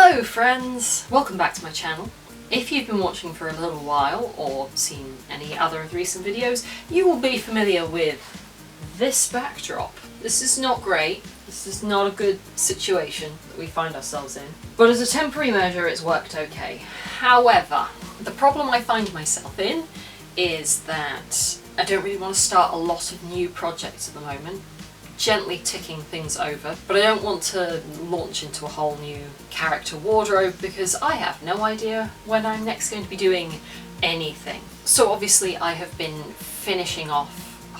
Hello friends! Welcome back to my channel. If you've been watching for a little while or seen any other of the recent videos, you will be familiar with this backdrop. This is not great. This is not a good situation that we find ourselves in. But as a temporary measure, it's worked okay. However, the problem I find myself in is that I don't really want to start a lot of new projects at the moment. Gently ticking things over, but I don't want to launch into a whole new character wardrobe because I have no idea when I'm next going to be doing anything. So obviously I have been finishing off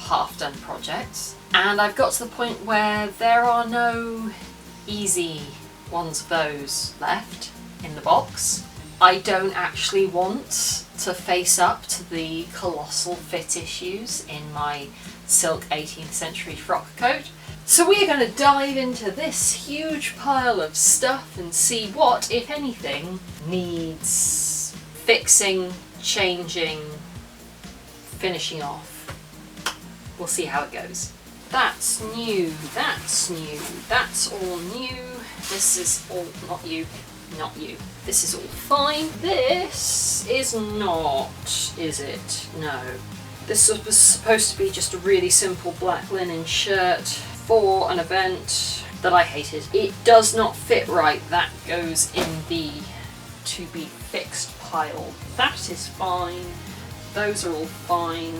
half-done projects, and I've got to the point where there are no easy ones of those left in the box. I don't actually want to face up to the colossal fit issues in my silk 18th century frock coat. So we are going to dive into this huge pile of stuff and see what, if anything, needs fixing, changing, finishing off. We'll see how it goes. That's new, that's new, that's all new. This is all not you. Not you. This is all fine. This is not, is it? No. This was supposed to be just a really simple black linen shirt for an event that I hated. It does not fit right. That goes in the to be fixed pile. That is fine. Those are all fine.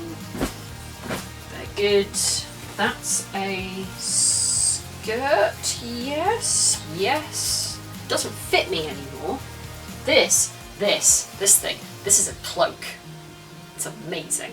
They're good. That's a skirt. Yes. Yes. Doesn't fit me anymore. This thing. This is a cloak. It's amazing.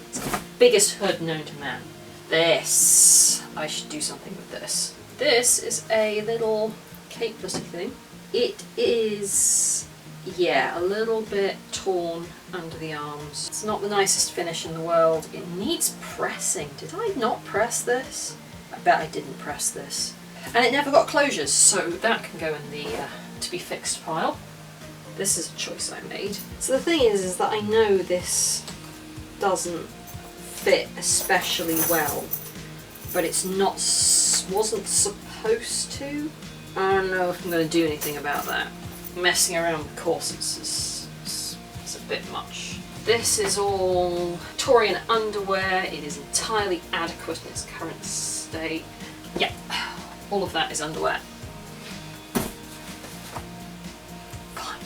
It's the biggest hood known to man. This, I should do something with this. This is a little capelessy thing. It is, yeah, a little bit torn under the arms. It's not the nicest finish in the world. It needs pressing. Did I not press this? I bet I didn't press this. And it never got closures, so that can go in the to be fixed pile. This is a choice I made. So the thing is that I know this doesn't fit especially well, but it's not, wasn't supposed to. I don't know if I'm going to do anything about that. Messing around with corsets is a bit much. This is all Victorian underwear. It is entirely adequate in its current state. Yeah. All of that is underwear. Fine.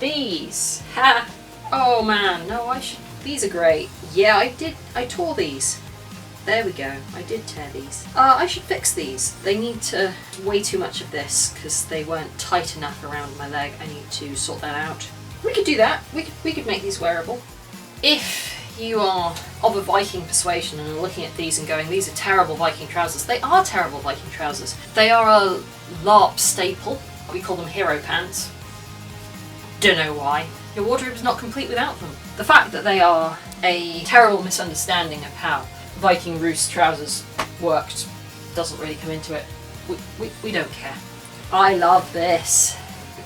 These. Ha! Oh man, no, these are great. Yeah, I tore these. There we go, I did tear these. I should fix these. They need to, way too much of this because they weren't tight enough around my leg. I need to sort that out. We could do that. We could make these wearable. If you are of a Viking persuasion and are looking at these and going, these are terrible Viking trousers. They are terrible Viking trousers. They are a LARP staple. We call them hero pants. Don't know why. Your wardrobe is not complete without them. The fact that they are a terrible misunderstanding of how Viking roost trousers worked doesn't really come into it. We don't care. I love this.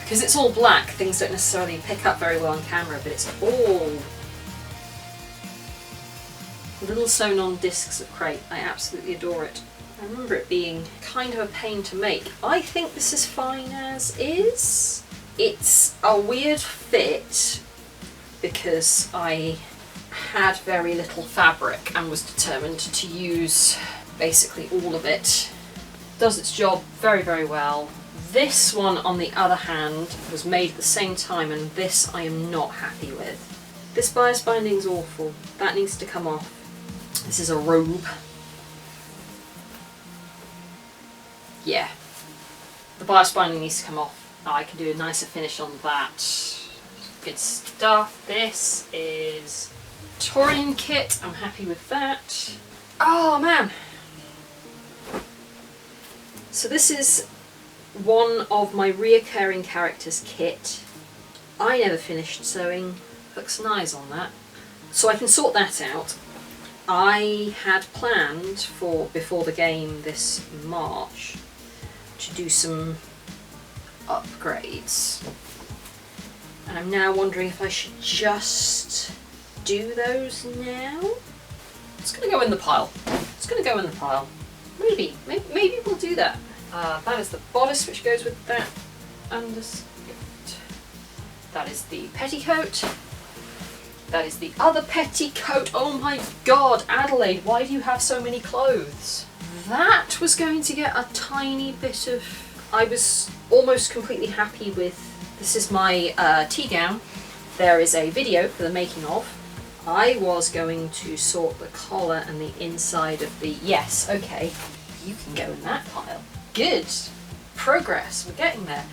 Because it's all black, things don't necessarily pick up very well on camera, but it's all little sewn on discs of crepe. I absolutely adore it. I remember it being kind of a pain to make. I think this is fine as is. It's a weird fit because I had very little fabric and was determined to use basically all of it. Does its job very, very well. This one, on the other hand, was made at the same time, and this I am not happy with. This bias binding is awful. That needs to come off. This is a robe. Yeah. The bias binding needs to come off. I can do a nicer finish on that. Good stuff. This is Torian kit. I'm happy with that. Oh man. So this is one of my reoccurring characters kit. I never finished sewing hooks and eyes on that, so I can sort that out. I had planned for, before the game this March, to do some upgrades. And I'm now wondering if I should just do those now? It's going to go in the pile. It's going to go in the pile. Maybe we'll do that. That is the bodice which goes with that. underskirt. That is the petticoat. That is the other petticoat. Oh my god, Adelaide, why do you have so many clothes? That was going to get a tiny bit of... I was almost completely happy with... This is my tea gown. There is a video for the making of. I was going to sort the collar and the inside of the... Yes, okay. You can go in that pile. Good. Progress. We're getting there.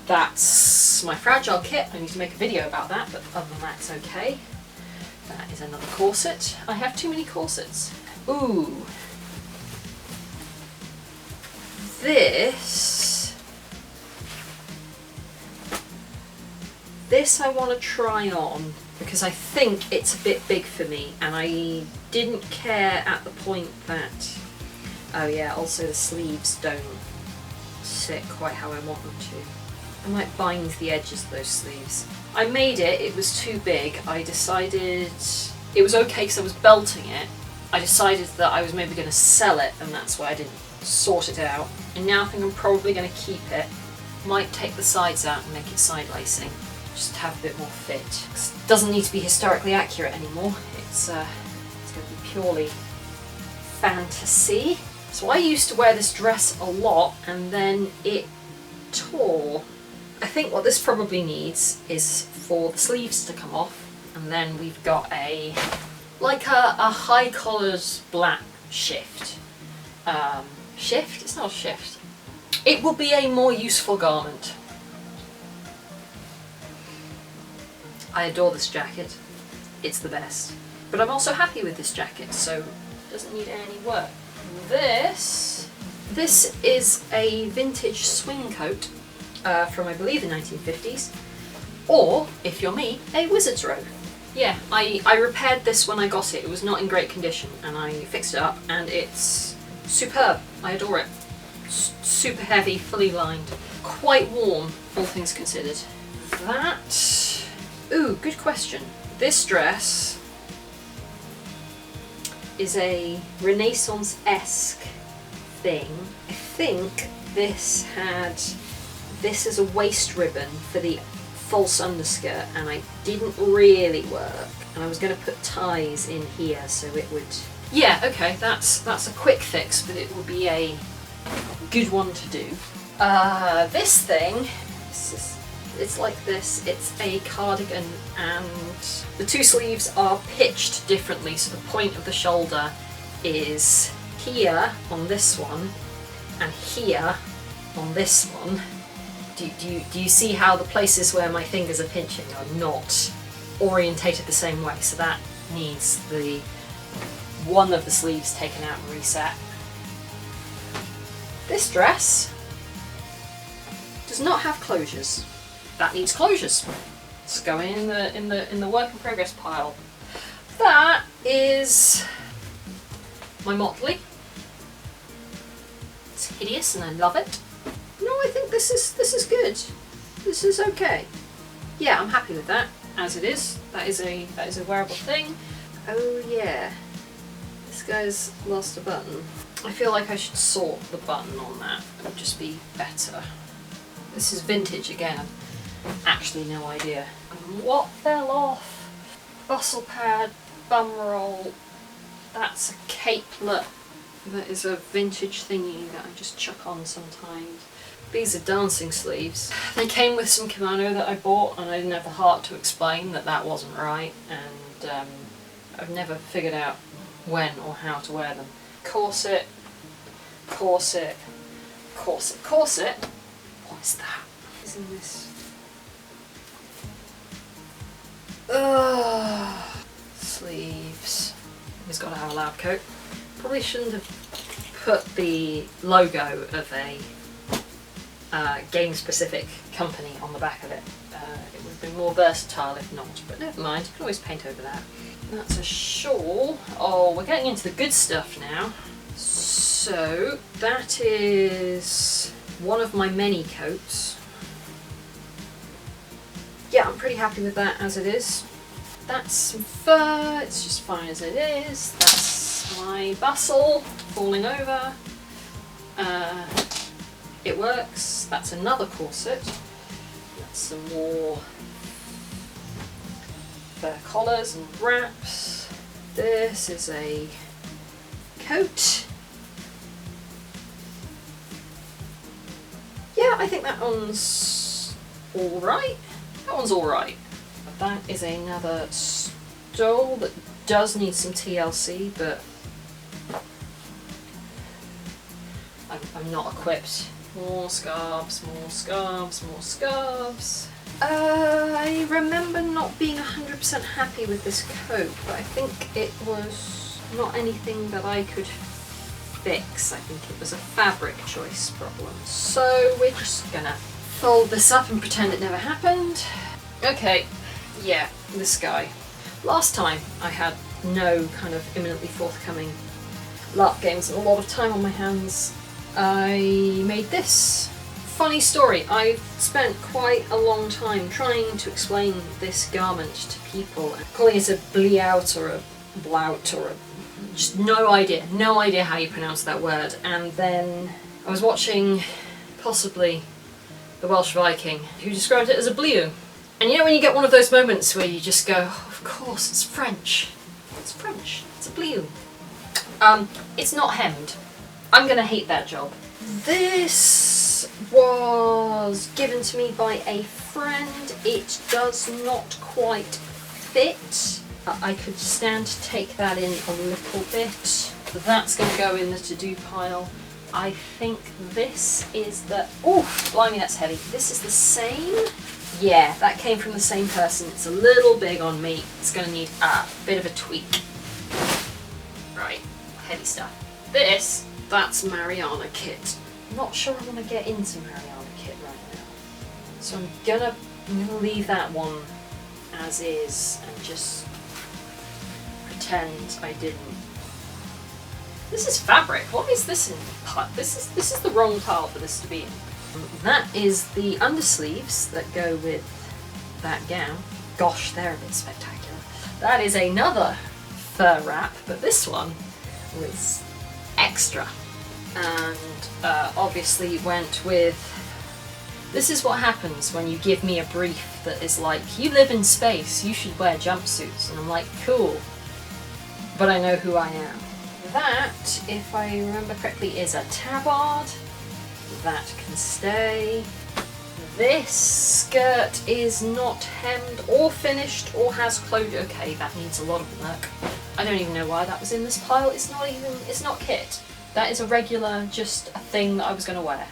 That's my fragile kit. I need to make a video about that, but other than that, it's okay. That is another corset. I have too many corsets. Ooh. This I want to try on because I think it's a bit big for me, and I didn't care at the point that... Oh yeah, also the sleeves don't sit quite how I want them to. I might bind the edges of those sleeves. I made it, it was too big. I decided it was okay because I was belting it. I decided that I was maybe going to sell it, and that's why I didn't sort it out. And now I think I'm probably going to keep it. Might take the sides out and make it side lacing, just to have a bit more fit. It doesn't need to be historically accurate anymore. It's going to be purely fantasy. So I used to wear this dress a lot, and then it tore. I think what this probably needs is for the sleeves to come off, and then we've got a high collared black shift. Shift? It's not a shift. It will be a more useful garment. I adore this jacket. It's the best. But I'm also happy with this jacket, so it doesn't need any work. This is a vintage swing coat from, I believe, the 1950s. Or, if you're me, a wizard's robe. Yeah, I repaired this when I got it. It was not in great condition, and I fixed it up, and it's superb. I adore it. Super heavy, fully lined. Quite warm, all things considered. That... Ooh, good question. This dress is a Renaissance-esque thing. I think this is a waist ribbon for the false underskirt, and I didn't really work. And I was going to put ties in here so it would... Yeah, okay, that's a quick fix, but it will be a good one to do. This thing, it's like this. It's a cardigan, and the two sleeves are pitched differently, so the point of the shoulder is here on this one and here on this one. Do you see how the places where my fingers are pinching are not orientated the same way? So that needs the one of the sleeves taken out and reset. This dress does not have closures. That needs closures. It's going in the work in progress pile. That is my motley. It's hideous and I love it. No, I think this is good. This is okay. Yeah, I'm happy with that as it is. That is a wearable thing. Oh yeah, this guy's lost a button. I feel like I should sort the button on that. It would just be better. This is vintage again. I've actually no idea. What fell off? Bustle pad, bum roll. That's a capelet. That is a vintage thingy that I just chuck on sometimes. These are dancing sleeves. They came with some kimono that I bought, and I didn't have the heart to explain that that wasn't right, and I've never figured out when or how to wear them. Corset, corset, corset, corset. What is that? Isn't this? Ugh. Sleeves. He's got to have a lab coat. Probably shouldn't have put the logo of a game-specific company on the back of it. It would have been more versatile if not, but never mind, you can always paint over that. That's a shawl. Oh, we're getting into the good stuff now. So, that is one of my many coats. Yeah, I'm pretty happy with that as it is. That's some fur, it's just fine as it is. That's my bustle falling over. it works. That's another corset. That's some more fur collars and wraps. This is a coat. Yeah, I think that one's alright. That one's alright. That is another stole that does need some TLC, but I'm not equipped. More scarves, more scarves, more scarves. I remember not being 100% happy with this coat, but I think it was not anything that I could fix. I think it was a fabric choice problem. So we're just gonna fold this up and pretend it never happened. Okay, yeah, this guy. Last time I had no kind of imminently forthcoming LARP games and a lot of time on my hands. I made this. Funny story, I've spent quite a long time trying to explain this garment to people, calling it a bleout or a blout or a... just no idea how you pronounce that word. And then I was watching possibly the Welsh Viking who described it as a bleu. And you know when you get one of those moments where you just go, oh, of course, it's French. It's French. It's a bleu. It's not hemmed. I'm gonna hate that job. This was given to me by a friend. It does not quite fit. I could stand to take that in a little bit. That's gonna go in the to-do pile. I think this is the... oh, blimey, that's heavy. This is the same. Yeah, that came from the same person. It's a little big on me. It's gonna need a bit of a tweak. Right, heavy stuff. This, that's Mariana kit. I'm not sure I want to get into Mariana kit right now. So I'm gonna leave that one as is and just pretend I didn't. This is fabric. What is this in? This is the wrong pile for this to be in. That is the undersleeves that go with that gown. Gosh, they're a bit spectacular. That is another fur wrap, but this one was extra. And obviously went with... this is what happens when you give me a brief that is like, you live in space, you should wear jumpsuits. And I'm like, cool, but I know who I am. That, if I remember correctly, is a tabard. That can stay. This skirt is not hemmed or finished or has closure. Okay, that needs a lot of work. I don't even know why that was in this pile. It's not kit. That is a regular, just a thing that I was going to wear.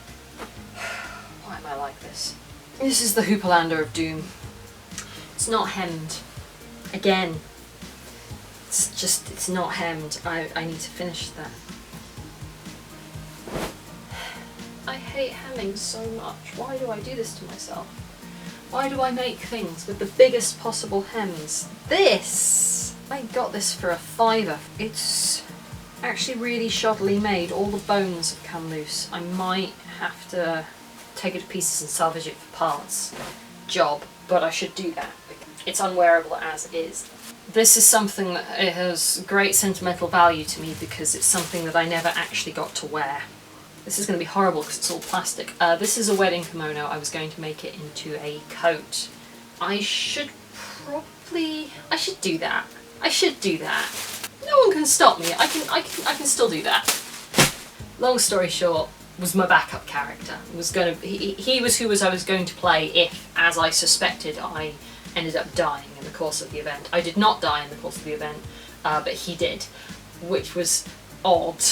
Why am I like this? This is the Hoopalander of Doom. It's not hemmed. Again. It's not hemmed. I need to finish that. I hate hemming so much. Why do I do this to myself? Why do I make things with the biggest possible hems? This! I got this for a £5. It's actually really shoddily made. All the bones have come loose. I might have to take it to pieces and salvage it for parts. Job. But I should do that. It's unwearable as is. This is something that has great sentimental value to me because it's something that I never actually got to wear. This is going to be horrible because it's all plastic. This is a wedding kimono. I was going to make it into a coat. I should do that. I should do that. No one can stop me. I can still do that. Long story short, was my backup character. He was who I was going to play if, as I suspected, I ended up dying in the course of the event. I did not die in the course of the event, but he did, which was odd.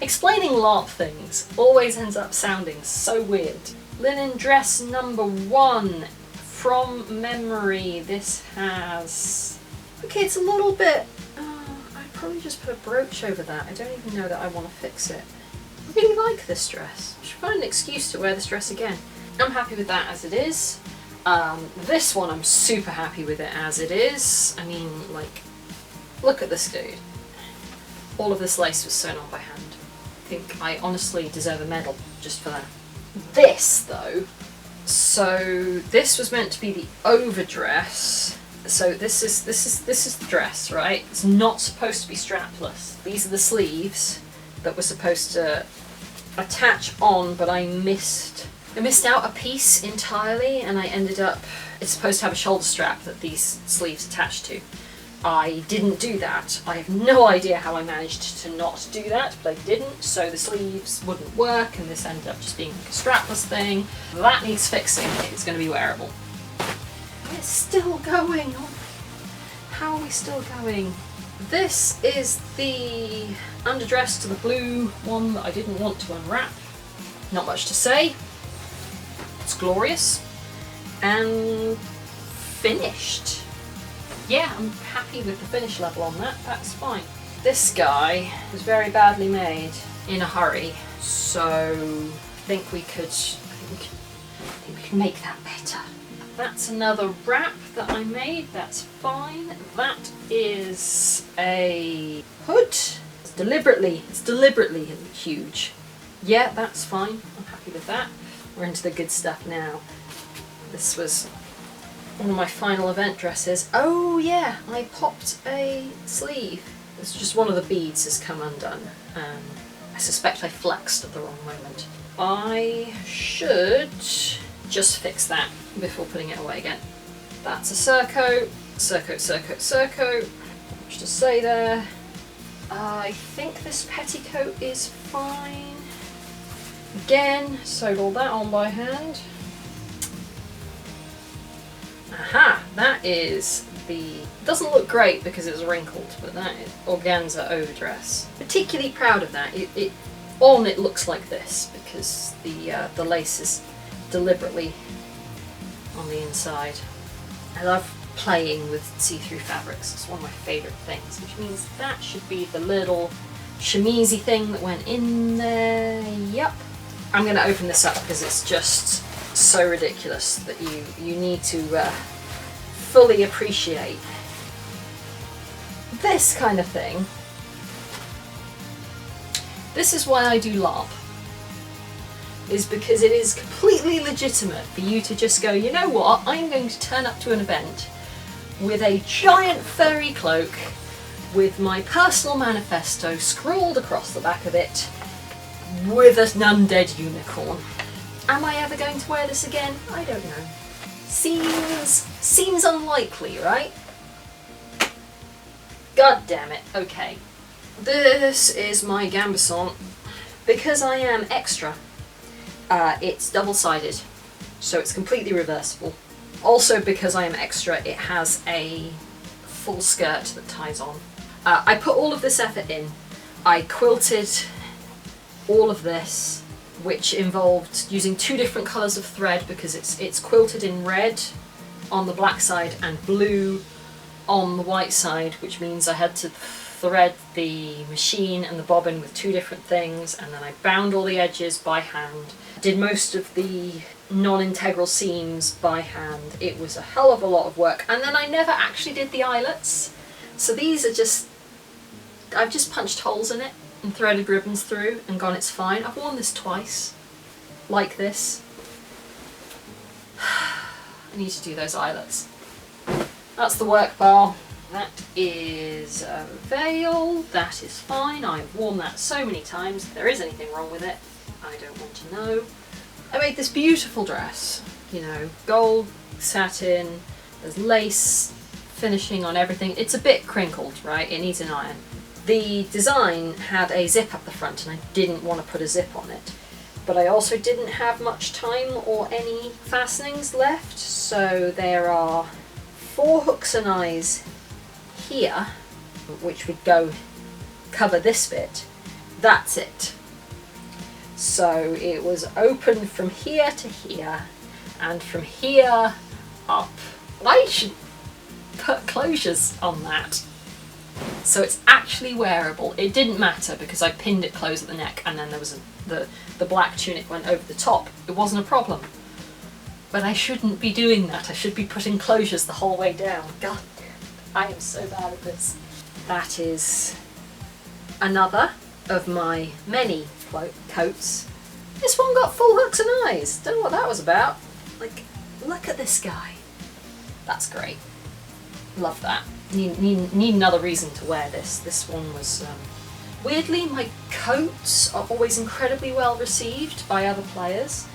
Explaining LARP things always ends up sounding so weird. Linen dress number 1. From memory, this has... okay, it's a little bit... I'd probably just put a brooch over that. I don't even know that I want to fix it. I really like this dress. I should find an excuse to wear this dress again. I'm happy with that as it is. This one, I'm super happy with it as it is. I mean, like, look at this dude. All of this lace was sewn on by hand. I think I honestly deserve a medal just for that. This, though, so this was meant to be the overdress. So this is the dress, right? It's not supposed to be strapless. These are the sleeves that were supposed to attach on, but I missed out a piece entirely, and I ended up, it's supposed to have a shoulder strap that these sleeves attach to. I didn't do that. I have no idea how I managed to not do that, but I didn't, so the sleeves wouldn't work, and this ended up just being like a strapless thing. That needs fixing if it's going to be wearable. It's still going on. How are we still going? This is the underdress to the blue one that I didn't want to unwrap. Not much to say. It's glorious. And finished. Yeah, I'm happy with the finish level on that, that's fine. This guy was very badly made in a hurry, so I think we could make that better. That's another wrap that I made, that's fine. That is a hood. It's deliberately huge. Yeah, that's fine, I'm happy with that. We're into the good stuff now. This was one of my final event dresses. Oh yeah, I popped a sleeve. It's just one of the beads has come undone. I suspect I flexed at the wrong moment. I should just fix that before putting it away again. That's a surcoat. Not much to say there. I think this petticoat is fine. Again, sewed all that on by hand. Aha! That is the... doesn't look great because it's wrinkled, but that is organza overdress. Particularly proud of that. It looks like this because the lace is deliberately on the inside. I love playing with see-through fabrics. It's one of my favourite things, which means that should be the little chemisey thing that went in there. Yep. I'm going to open this up because it's just so ridiculous that you need to fully appreciate this kind of thing. This is why I do LARP, is because it is completely legitimate for you to just go, you know what, I'm going to turn up to an event with a giant furry cloak with my personal manifesto scrawled across the back of it with an undead unicorn. Am I ever going to wear this again? I don't know. Seems unlikely, right? God damn it. Okay. This is my gambeson. Because I am extra, it's double-sided, so it's completely reversible. Also, because I am extra, it has a full skirt that ties on. I put all of this effort in. I quilted all of this, which involved using two different colours of thread because it's quilted in red on the black side and blue on the white side, which means I had to thread the machine and the bobbin with two different things, and then I bound all the edges by hand. Did most of the non-integral seams by hand. It was a hell of a lot of work, and then I never actually did the eyelets, so these are just, I've just punched holes in it and threaded ribbons through and gone, it's fine. I've worn this twice, like this. I need to do those eyelets. That's the work bar. That is a veil. That is fine. I've worn that so many times. If there is anything wrong with it, I don't want to know. I made this beautiful dress, you know, gold satin, there's lace finishing on everything. It's a bit crinkled, right? It needs an iron. The design had a zip up the front and I didn't want to put a zip on it. But I also didn't have much time or any fastenings left, so there are 4 hooks and eyes here, which would go cover this bit. That's it. So it was open from here to here, and from here up. I should put closures on that. So it's actually wearable. It didn't matter because I pinned it close at the neck, and then there was the black tunic went over the top. It wasn't a problem. But I shouldn't be doing that. I should be putting closures the whole way down. God, I am so bad at this. That is another of my many coats. This one got full hooks and eyes. Don't know what that was about. Like, look at this guy. That's great. Love that. Need another reason to wear this. This one was Weirdly, my coats are always incredibly well received by other players,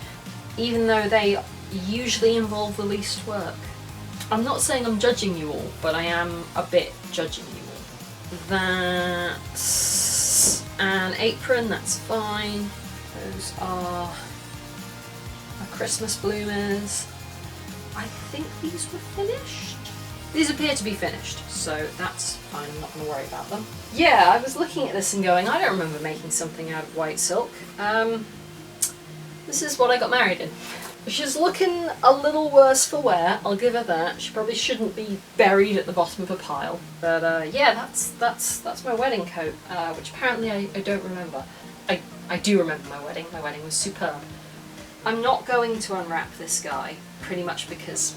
even though they usually involve the least work. I'm not saying I'm judging you all, but I am a bit judging you all. That's an apron, that's fine. Those are my Christmas bloomers. I think these were finished. These appear to be finished, so that's fine, I'm not going to worry about them. Yeah, I was looking at this and going, I don't remember making something out of white silk. This is what I got married in. She's looking a little worse for wear, I'll give her that. She probably shouldn't be buried at the bottom of a pile. But yeah, that's my wedding coat, which apparently I don't remember. I do remember my wedding. My wedding was superb. I'm not going to unwrap this guy, pretty much because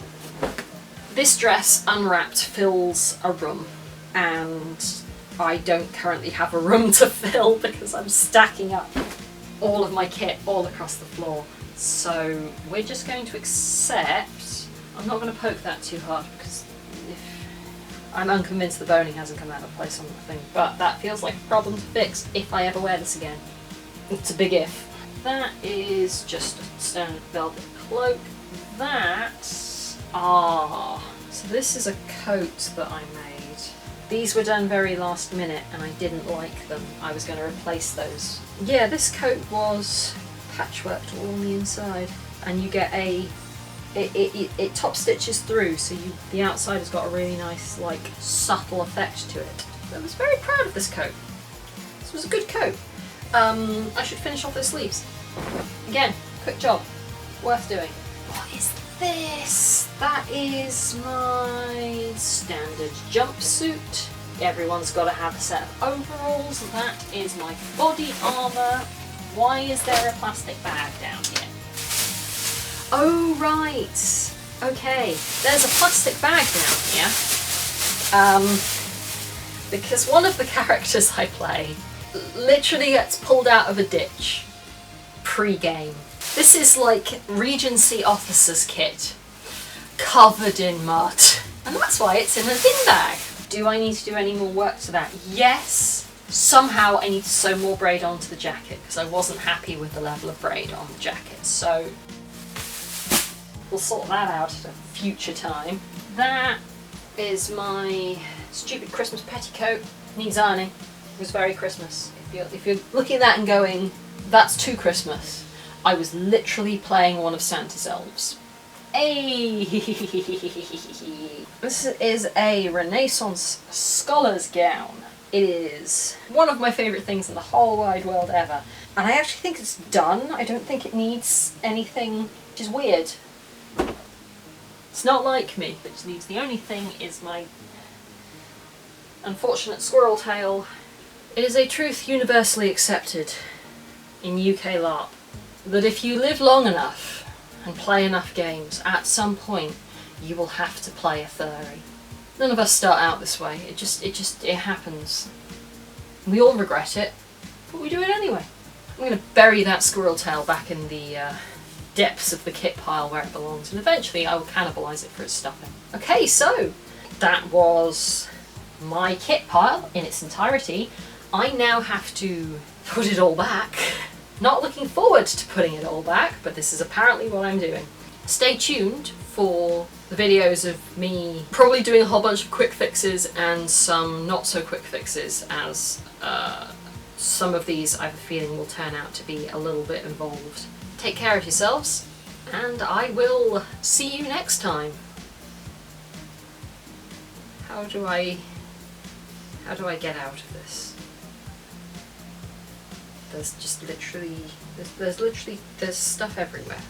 this dress unwrapped fills a room, and I don't currently have a room to fill because I'm stacking up all of my kit all across the floor. So we're just going to accept, I'm not going to poke that too hard because I'm unconvinced the boning hasn't come out of place on the thing, but that feels like a problem to fix if I ever wear this again. It's a big if. That is just a standard velvet cloak. So this is a coat that I made. These were done very last minute and I didn't like them. I was going to replace those. Yeah, this coat was patchworked all on the inside, and you get it top stitches through, so the outside has got a really nice, like, subtle effect to it. I was very proud of this coat. This was a good coat. I should finish off the sleeves. Again, quick job, worth doing. What is this? That is my standard jumpsuit. Everyone's got to have a set of overalls. That is my body armour. Why is there a plastic bag down here? Oh right, okay, there's a plastic bag down here. Because one of the characters I play literally gets pulled out of a ditch pre-game. This is like Regency officer's kit, covered in mud. And that's why it's in a bin bag. Do I need to do any more work to that? Yes. Somehow I need to sew more braid onto the jacket because I wasn't happy with the level of braid on the jacket. So we'll sort that out at a future time. That is my stupid Christmas petticoat. Needs ironing. It was very Christmas. If you're looking at that and going, that's too Christmas, I was literally playing one of Santa's elves. Hey! This is a Renaissance scholar's gown. It is one of my favourite things in the whole wide world ever. And I actually think it's done. I don't think it needs anything, which is weird. It's not like me, it just needs, the only thing is my unfortunate squirrel tail. It is a truth universally accepted in UK LARP that if you live long enough and play enough games, at some point you will have to play a furry. None of us start out this way, it happens. We all regret it, but we do it anyway. I'm going to bury that squirrel tail back in the depths of the kit pile where it belongs, and eventually I will cannibalise it for its stuffing. Okay, so that was my kit pile in its entirety. I now have to put it all back. Not looking forward to putting it all back, but this is apparently what I'm doing. Stay tuned for the videos of me probably doing a whole bunch of quick fixes and some not so quick fixes, as some of these I have a feeling will turn out to be a little bit involved. Take care of yourselves, and I will see you next time. How do I get out of this? There's just literally, there's stuff everywhere.